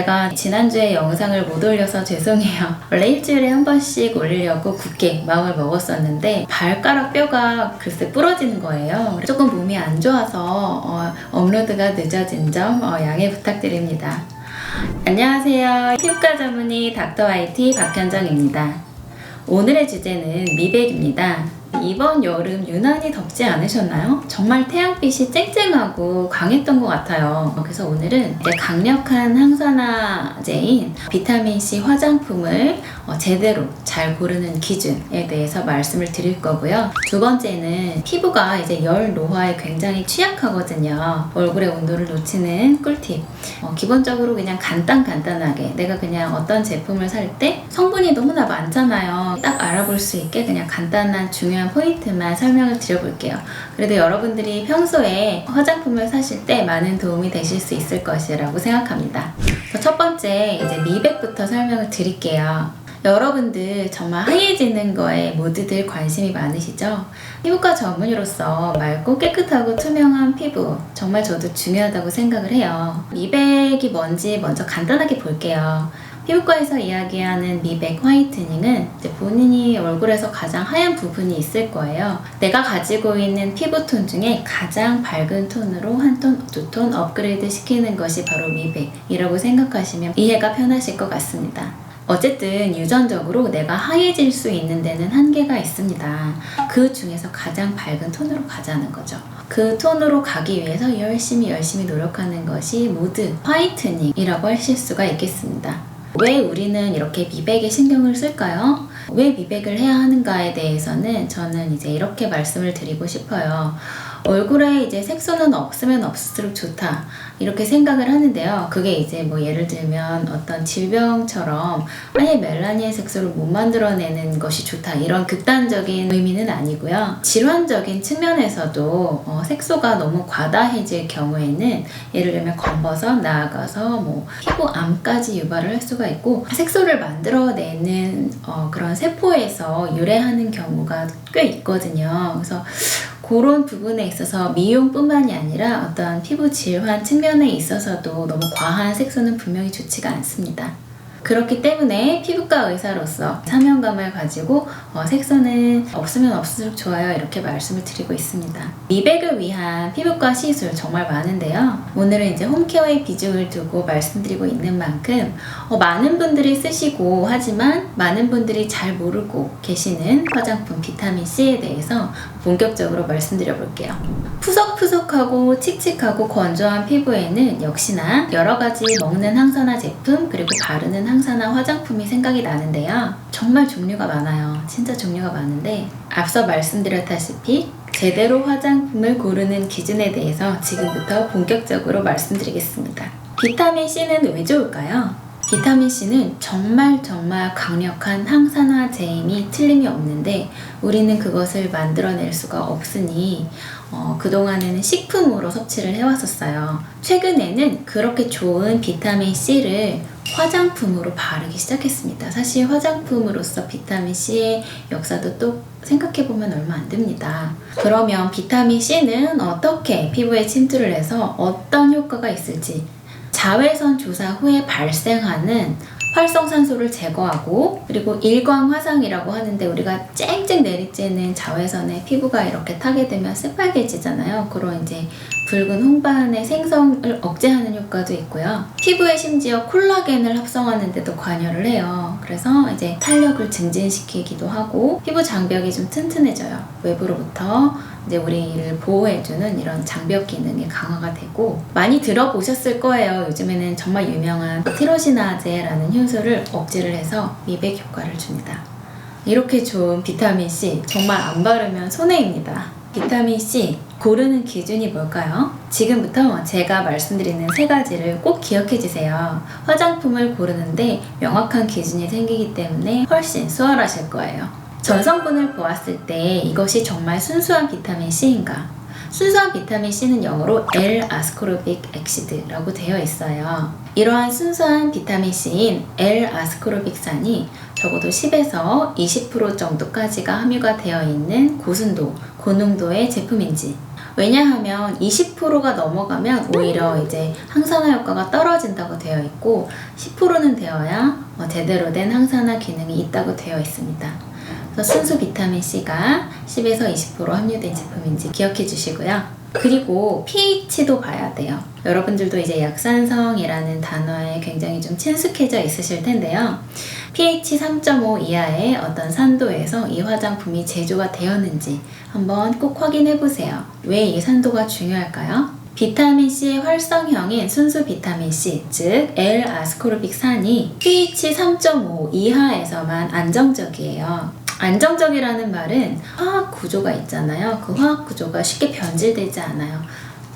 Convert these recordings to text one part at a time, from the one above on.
제가 지난주에 영상을 못 올려서 죄송해요. 원래 일주일에 한 번씩 올리려고 굳게 마음을 먹었었는데 발가락 뼈가 글쎄 부러지는 거예요. 조금 몸이 안 좋아서 업로드가 늦어진 점 양해 부탁드립니다. 안녕하세요. 피부과 전문의 닥터 YT 박현정입니다. 오늘의 주제는 미백입니다. 이번 여름 유난히 덥지 않으셨나요? 정말 태양빛이 쨍쨍하고 강했던 것 같아요. 그래서 오늘은 이제 강력한 항산화제인 비타민C 화장품을 제대로 잘 고르는 기준에 대해서 말씀을 드릴 거고요. 두 번째는 피부가 이제 열 노화에 굉장히 취약하거든요. 얼굴의 온도를 놓치는 꿀팁. 기본적으로 그냥 간단하게 내가 그냥 어떤 제품을 살 때 성분이 너무나 많잖아요. 딱 알아볼 수 있게 그냥 간단한 중요한 포인트만 설명을 드려볼게요. 그래도 여러분들이 평소에 화장품을 사실 때 많은 도움이 되실 수 있을 것이라고 생각합니다. 첫 번째 이제 미백부터 설명을 드릴게요. 여러분들 정말 하얘지는 거에 모두들 관심이 많으시죠? 피부과 전문의로서 맑고 깨끗하고 투명한 피부 정말 저도 중요하다고 생각을 해요. 미백이 뭔지 먼저 간단하게 볼게요. 피부과에서 이야기하는 미백 화이트닝은 이제 본인이 얼굴에서 가장 하얀 부분이 있을 거예요. 내가 가지고 있는 피부톤 중에 가장 밝은 톤으로 한 톤, 두 톤 업그레이드 시키는 것이 바로 미백이라고 생각하시면 이해가 편하실 것 같습니다. 어쨌든 유전적으로 내가 하얘질 수 있는 데는 한계가 있습니다. 그 중에서 가장 밝은 톤으로 가자는 거죠. 그 톤으로 가기 위해서 열심히 노력하는 것이 모두 화이트닝이라고 하실 수가 있겠습니다. 왜 우리는 이렇게 미백에 신경을 쓸까요? 왜 미백을 해야 하는가에 대해서는 저는 이제 이렇게 말씀을 드리고 싶어요. 얼굴에 이제 색소는 없으면 없을수록 좋다 이렇게 생각을 하는데요. 그게 이제 뭐 예를 들면 어떤 질병처럼 아예 멜라닌 색소를 못 만들어내는 것이 좋다 이런 극단적인 의미는 아니고요. 질환적인 측면에서도 색소가 너무 과다해질 경우에는 예를 들면 검버섯 나아가서 뭐 피부암까지 유발을 할 수가 있고 색소를 만들어내는 그런 세포에서 유래하는 경우가 꽤 있거든요. 그래서 그런 부분에 있어서 미용뿐만이 아니라 어떤 피부 질환 측면에 있어서도 너무 과한 색소는 분명히 좋지가 않습니다. 그렇기 때문에 피부과 의사로서 사명감을 가지고 색소는 없으면 없을수록 좋아요 이렇게 말씀을 드리고 있습니다. 미백을 위한 피부과 시술 정말 많은데요. 오늘은 이제 홈케어에 비중을 두고 말씀드리고 있는 만큼 많은 분들이 쓰시고 하지만 많은 분들이 잘 모르고 계시는 화장품 비타민C에 대해서 본격적으로 말씀드려 볼게요. 푸석푸석하고 칙칙하고 건조한 피부에는 역시나 여러가지 먹는 항산화 제품 그리고 바르는 항산화 화장품이 생각이 나는데요. 정말 종류가 많아요. 진짜 종류가 많은데 앞서 말씀드렸다시피 제대로 화장품을 고르는 기준에 대해서 지금부터 본격적으로 말씀드리겠습니다. 비타민C는 왜 좋을까요? 비타민C는 정말 강력한 항산화제임이 틀림이 없는데 우리는 그것을 만들어낼 수가 없으니 그동안에는 식품으로 섭취를 해왔었어요. 최근에는 그렇게 좋은 비타민C를 화장품으로 바르기 시작했습니다. 사실 화장품으로서 비타민C의 역사도 또 생각해보면 얼마 안 됩니다. 그러면 비타민C는 어떻게 피부에 침투를 해서 어떤 효과가 있을지 자외선 조사 후에 발생하는 활성산소를 제거하고 그리고 일광화상이라고 하는데 우리가 쨍쨍 내리쬐는 자외선에 피부가 이렇게 타게 되면 새빨개지잖아요. 그런 이제 붉은 홍반의 생성을 억제하는 효과도 있고요. 피부에 심지어 콜라겐을 합성하는 데도 관여를 해요. 그래서 이제 탄력을 증진시키기도 하고 피부 장벽이 좀 튼튼해져요. 외부로부터 이제 우리를 보호해주는 이런 장벽 기능이 강화가 되고 많이 들어보셨을 거예요. 요즘에는 정말 유명한 티로시나제라는 효소를 억제를 해서 미백 효과를 줍니다. 이렇게 좋은 비타민C 정말 안 바르면 손해입니다. 비타민C 고르는 기준이 뭘까요? 지금부터 제가 말씀드리는 세 가지를 꼭 기억해 주세요. 화장품을 고르는데 명확한 기준이 생기기 때문에 훨씬 수월하실 거예요. 전성분을 보았을 때 이것이 정말 순수한 비타민C인가? 순수한 비타민C는 영어로 L-아스코르빅 액시드라고 되어 있어요. 이러한 순수한 비타민C인 L-아스코르빅산이 적어도 10에서 20% 정도까지가 함유가 되어 있는 고순도, 고농도의 제품인지 왜냐하면 20%가 넘어가면 오히려 이제 항산화 효과가 떨어진다고 되어 있고 10%는 되어야 제대로 된 항산화 기능이 있다고 되어 있습니다. 그래서 순수 비타민C가 10에서 20% 함유된 제품인지 기억해 주시고요. 그리고 pH도 봐야 돼요. 여러분들도 이제 약산성이라는 단어에 굉장히 좀 친숙해져 있으실 텐데요. pH 3.5 이하의 어떤 산도에서 이 화장품이 제조가 되었는지 한번 꼭 확인해 보세요. 왜 이 산도가 중요할까요? 비타민C의 활성형인 순수 비타민C, 즉 L-아스코르빅산이 pH 3.5 이하에서만 안정적이에요. 안정적이라는 말은 화학 구조가 있잖아요. 그 화학 구조가 쉽게 변질되지 않아요.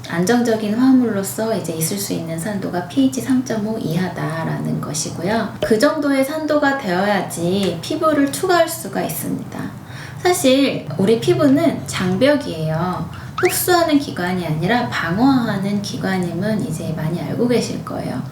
안정적인 화합물로서 이제 있을 수 있는 산도가 pH 3.5 이하다라는 것이고요. 그 정도의 산도가 되어야지 피부를 투과할 수가 있습니다. 사실 우리 피부는 장벽이에요. 흡수하는 기관이 아니라 방어하는 기관임은 이제 많이 알고 계실 거예요.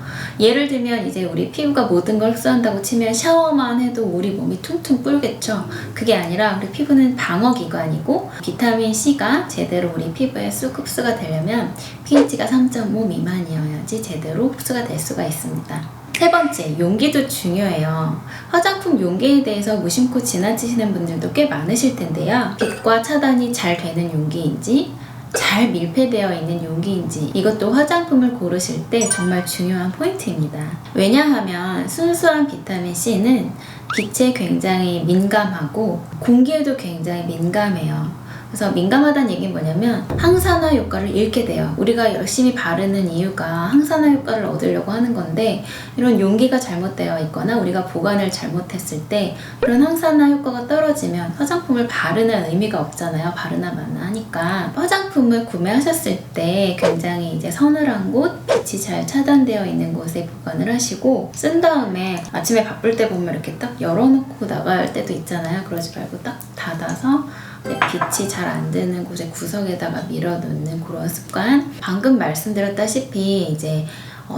예를 들면 이제 우리 피부가 모든 걸 흡수한다고 치면 샤워만 해도 우리 몸이 퉁퉁 불겠죠. 그게 아니라 우리 피부는 방어 기관이고 비타민C가 제대로 우리 피부에 쑥 흡수가 되려면 pH가 3.5 미만이어야지 제대로 흡수가 될 수가 있습니다. 세 번째, 용기도 중요해요. 화장품 용기에 대해서 무심코 지나치시는 분들도 꽤 많으실 텐데요. 빛과 차단이 잘 되는 용기인지 잘 밀폐되어 있는 용기인지 이것도 화장품을 고르실 때 정말 중요한 포인트입니다. 왜냐하면 순수한 비타민C는 빛에 굉장히 민감하고 공기에도 굉장히 민감해요. 그래서 민감하다는 얘기는 뭐냐면 항산화 효과를 잃게 돼요. 우리가 열심히 바르는 이유가 항산화 효과를 얻으려고 하는 건데 이런 용기가 잘못되어 있거나 우리가 보관을 잘못했을 때 이런 항산화 효과가 떨어지면 화장품을 바르는 의미가 없잖아요. 바르나 마나 하니까 화장품을 구매하셨을 때 굉장히 이제 서늘한 곳, 빛이 잘 차단되어 있는 곳에 보관을 하시고 쓴 다음에 아침에 바쁠 때 보면 이렇게 딱 열어놓고 나갈 때도 있잖아요. 그러지 말고 딱 닫아서 빛이 잘 안 드는 곳에 구석에다가 밀어놓는 그런 습관. 방금 말씀드렸다시피 이제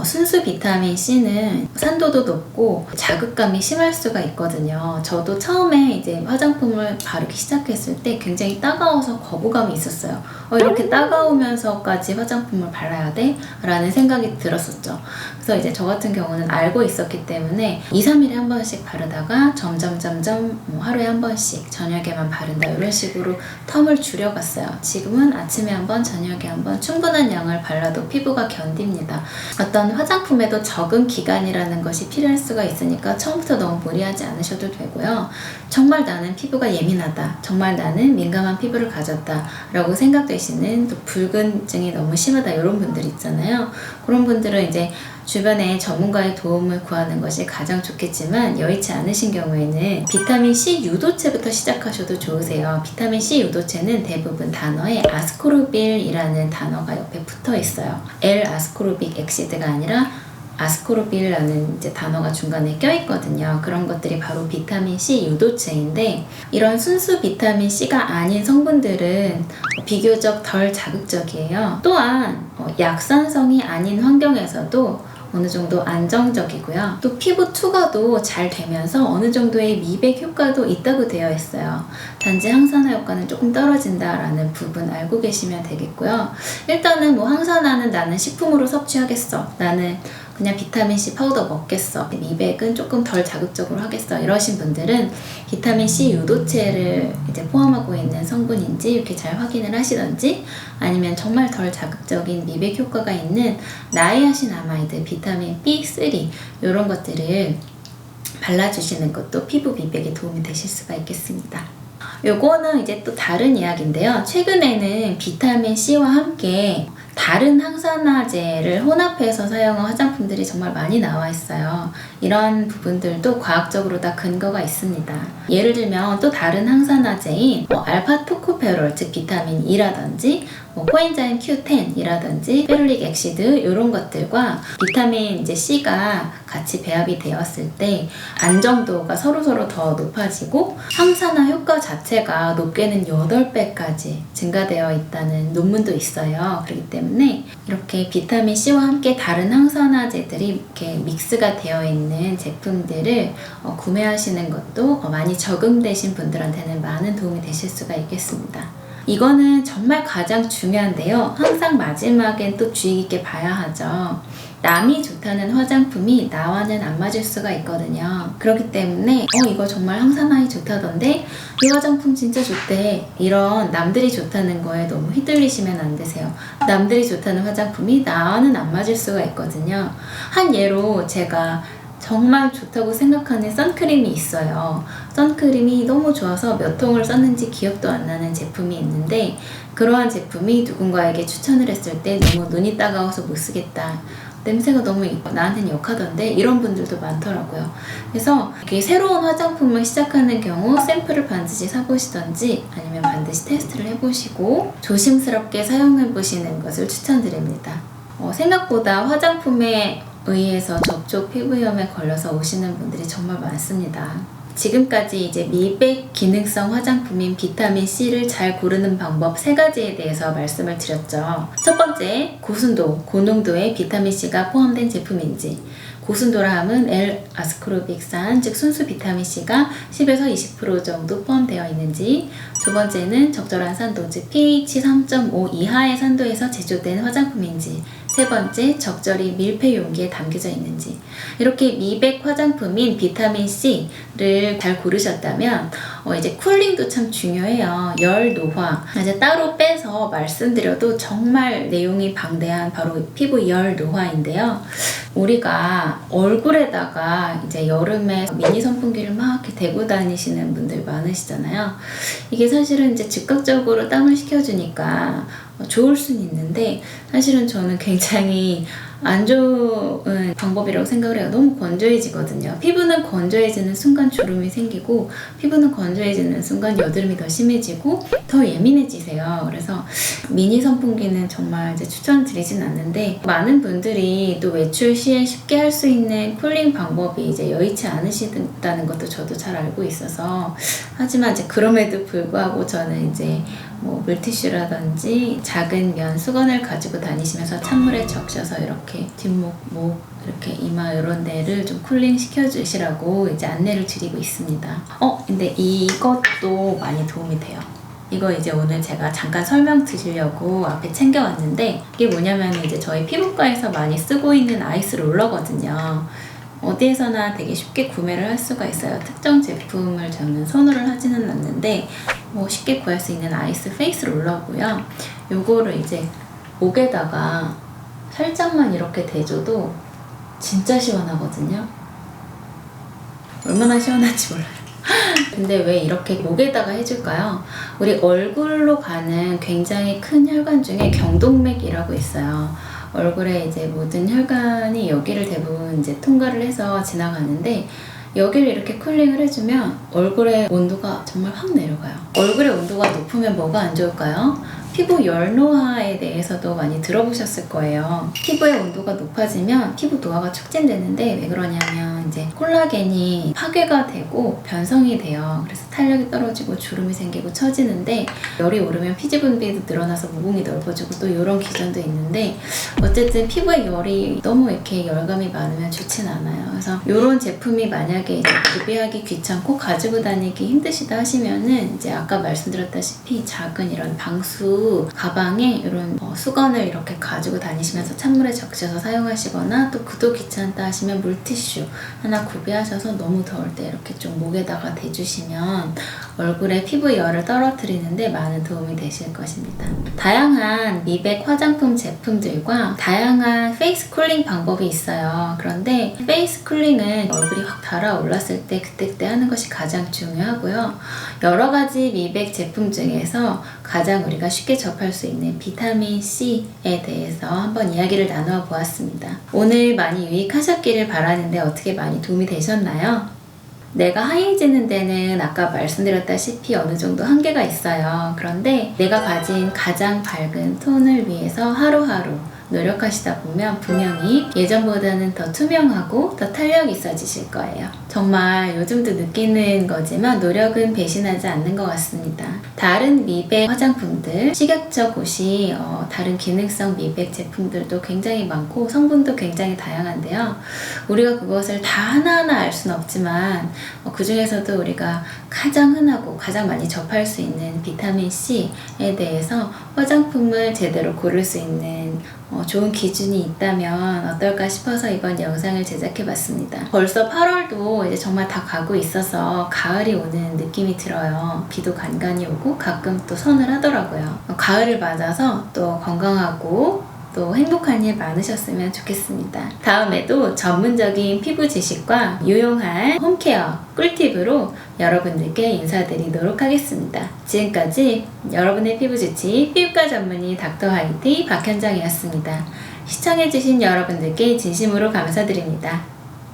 순수 비타민C는 산도도 높고 자극감이 심할 수가 있거든요. 저도 처음에 이제 화장품을 바르기 시작했을 때 굉장히 따가워서 거부감이 있었어요. 이렇게 따가우면서까지 화장품을 발라야 돼? 라는 생각이 들었었죠. 그래서 이제 저 같은 경우는 알고 있었기 때문에 2, 3일에 한 번씩 바르다가 점점 하루에 한 번씩 저녁에만 바른다 이런 식으로 텀을 줄여갔어요. 지금은 아침에 한 번, 저녁에 한 번 충분한 양을 발라도 피부가 견딥니다. 어떤 화장품에도 적응 기간이라는 것이 필요할 수가 있으니까 처음부터 너무 무리하지 않으셔도 되고요. 정말 나는 피부가 예민하다, 정말 나는 민감한 피부를 가졌다 라고 생각되시는 또 붉은증이 너무 심하다 이런 분들 있잖아요. 그런 분들은 이제 주변에 전문가의 도움을 구하는 것이 가장 좋겠지만 여의치 않으신 경우에는 비타민C 유도체부터 시작하셔도 좋으세요. 비타민C 유도체는 대부분 단어에 아스코르빌이라는 단어가 옆에 붙어 있어요. L-아스코르빅 액시드가 아니라 아스코르빌이라는 이제 단어가 중간에 껴있거든요. 그런 것들이 바로 비타민C 유도체인데 이런 순수 비타민C가 아닌 성분들은 비교적 덜 자극적이에요. 또한 약산성이 아닌 환경에서도 어느 정도 안정적이고요. 또 피부 투과도 잘 되면서 어느 정도의 미백 효과도 있다고 되어 있어요. 단지 항산화 효과는 조금 떨어진다라는 부분 알고 계시면 되겠고요. 일단은 항산화는 나는 식품으로 섭취하겠어. 나는 그냥 비타민C 파우더 먹겠어. 미백은 조금 덜 자극적으로 하겠어. 이러신 분들은 비타민C 유도체를 이제 포함하고 있는 성분인지 이렇게 잘 확인을 하시던지 아니면 정말 덜 자극적인 미백 효과가 있는 나이아신아마이드, 비타민 B3 이런 것들을 발라주시는 것도 피부 미백에 도움이 되실 수가 있겠습니다. 요거는 이제 또 다른 이야기인데요. 최근에는 비타민C와 함께 다른 항산화제를 혼합해서 사용한 화장품들이 정말 많이 나와 있어요. 이런 부분들도 과학적으로 다 근거가 있습니다. 예를 들면 또 다른 항산화제인 알파토코페롤, 즉 비타민 E라든지 코엔자임 Q10이라든지 페룰릭 액시드 이런 것들과 비타민 이제 C가 같이 배합이 되었을 때 안정도가 서로서로 더 높아지고 항산화 효과 자체가 높게는 8배까지 증가되어 있다는 논문도 있어요. 그렇기 때문에 이렇게 비타민 C와 함께 다른 항산화제들이 이렇게 믹스가 되어 있는 제품들을 구매하시는 것도 많이 적응되신 분들한테는 많은 도움이 되실 수가 있겠습니다. 이거는 정말 가장 중요한데요. 항상 마지막엔 또 주의 깊게 봐야 하죠. 남이 좋다는 화장품이 나와는 안 맞을 수가 있거든요. 그렇기 때문에 이거 정말 항산화에 좋다던데 이 화장품 진짜 좋대, 이런 남들이 좋다는 거에 너무 휘둘리시면 안 되세요. 남들이 좋다는 화장품이 나와는 안 맞을 수가 있거든요. 한 예로 제가 정말 좋다고 생각하는 선크림이 있어요. 선크림이 너무 좋아서 몇 통을 썼는지 기억도 안 나는 제품이 있는데, 그러한 제품이 누군가에게 추천을 했을 때 너무 눈이 따가워서 못 쓰겠다, 냄새가 너무 나한테는 역하던데, 이런 분들도 많더라고요. 그래서 이게 새로운 화장품을 시작하는 경우 샘플을 반드시 사보시던지 아니면 반드시 테스트를 해보시고 조심스럽게 사용해보시는 것을 추천드립니다. 생각보다 화장품에 의해서 접촉 피부염에 걸려서 오시는 분들이 정말 많습니다. 지금까지 이제 미백 기능성 화장품인 비타민C를 잘 고르는 방법 3가지에 대해서 말씀을 드렸죠. 첫 번째, 고순도, 고농도의 비타민C가 포함된 제품인지, 고순도라 함은 L-아스코르빅산, 즉 순수 비타민C가 10에서 20% 정도 포함되어 있는지, 두 번째는 적절한 산도, 즉 pH 3.5 이하의 산도에서 제조된 화장품인지, 세 번째, 적절히 밀폐 용기에 담겨져 있는지. 이렇게 미백 화장품인 비타민C를 잘 고르셨다면 이제 쿨링도 참 중요해요. 열 노화, 이제 따로 빼서 말씀드려도 정말 내용이 방대한 바로 피부 열 노화인데요. 우리가 얼굴에다가 이제 여름에 미니 선풍기를 막 이렇게 대고 다니시는 분들 많으시잖아요. 이게 사실은 이제 즉각적으로 땀을 식혀주니까 좋을 수는 있는데, 사실은 저는 굉장히 안 좋은 방법이라고 생각을 해요. 너무 건조해지거든요. 피부는 건조해지는 순간 주름이 생기고, 피부는 건조해지는 순간 여드름이 더 심해지고 더 예민해지세요. 그래서 미니 선풍기는 정말 이제 추천드리진 않는데, 많은 분들이 또 외출 시에 쉽게 할 수 있는 쿨링 방법이 이제 여의치 않으시다는 것도 저도 잘 알고 있어서, 하지만 이제 그럼에도 불구하고 저는 이제 물티슈라든지 작은 면 수건을 가지고 다니시면서 찬물에 적셔서 이렇게 뒷목, 목, 이렇게 이마 이런 데를 좀 쿨링 시켜주시라고 이제 안내를 드리고 있습니다. 근데 이것도 많이 도움이 돼요. 이거 이제 오늘 제가 잠깐 설명드리려고 앞에 챙겨왔는데, 이게 뭐냐면 이제 저희 피부과에서 많이 쓰고 있는 아이스 롤러거든요. 어디에서나 되게 쉽게 구매를 할 수가 있어요. 특정 제품을 저는 선호를 하지는 않는데 쉽게 구할 수 있는 아이스 페이스 롤러고요. 요거를 이제 목에다가 살짝만 이렇게 대줘도 진짜 시원하거든요. 얼마나 시원한지 몰라요. 근데 왜 이렇게 목에다가 해줄까요? 우리 얼굴로 가는 굉장히 큰 혈관 중에 경동맥이라고 있어요. 얼굴에 이제 모든 혈관이 여기를 대부분 이제 통과를 해서 지나가는데, 여기를 이렇게 쿨링을 해주면 얼굴의 온도가 정말 확 내려가요. 얼굴의 온도가 높으면 뭐가 안 좋을까요? 피부 열노화에 대해서도 많이 들어보셨을 거예요. 피부의 온도가 높아지면 피부 노화가 촉진되는데, 왜 그러냐면 이제 콜라겐이 파괴가 되고 변성이 돼요. 그래서 탄력이 떨어지고 주름이 생기고 처지는데, 열이 오르면 피지 분비도 늘어나서 모공이 넓어지고 또 이런 기전도 있는데, 어쨌든 피부에 열이 너무 이렇게 열감이 많으면 좋진 않아요. 그래서 이런 제품이 만약에 이제 구비하기 귀찮고 가지고 다니기 힘드시다 하시면은 이제 아까 말씀드렸다시피 작은 이런 방수 가방에 이런 수건을 이렇게 가지고 다니시면서 찬물에 적셔서 사용하시거나, 또 그도 귀찮다 하시면 물티슈 하나 구비하셔서 너무 더울 때 이렇게 좀 목에다가 대주시면 얼굴에 피부 열을 떨어뜨리는데 많은 도움이 되실 것입니다. 다양한 미백 화장품 제품들과 다양한 페이스 쿨링 방법이 있어요. 그런데 페이스 쿨링은 얼굴이 확 달아올랐을 때 그때 하는 것이 가장 중요하고요. 여러 가지 미백 제품 중에서 가장 우리가 쉽게 접할 수 있는 비타민C에 대해서 한번 이야기를 나누어 보았습니다. 오늘 많이 유익하셨기를 바라는데 어떻게 많이 도움이 되셨나요? 내가 하얘지는 데는 아까 말씀드렸다시피 어느 정도 한계가 있어요. 그런데 내가 가진 가장 밝은 톤을 위해서 하루하루 노력하시다 보면 분명히 예전보다는 더 투명하고 더 탄력 있어지실 거예요. 정말 요즘도 느끼는 거지만 노력은 배신하지 않는 것 같습니다. 다른 미백 화장품들, 식약처 고시 다른 기능성 미백 제품들도 굉장히 많고 성분도 굉장히 다양한데요. 우리가 그것을 다 하나하나 알 수는 없지만 그 중에서도 우리가 가장 흔하고 가장 많이 접할 수 있는 비타민C에 대해서 화장품을 제대로 고를 수 있는 좋은 기준이 있다면 어떨까 싶어서 이번 영상을 제작해봤습니다. 벌써 8월도 이제 정말 다 가고 있어서 가을이 오는 느낌이 들어요. 비도 간간히 오고 가끔 또 서늘하더라고요. 가을을 맞아서 또 건강하고 또 행복한 일 많으셨으면 좋겠습니다. 다음에도 전문적인 피부 지식과 유용한 홈케어 꿀팁으로 여러분들께 인사드리도록 하겠습니다. 지금까지 여러분의 피부 지식 피부과 전문의 닥터 화이트 박현정이었습니다. 시청해주신 여러분들께 진심으로 감사드립니다.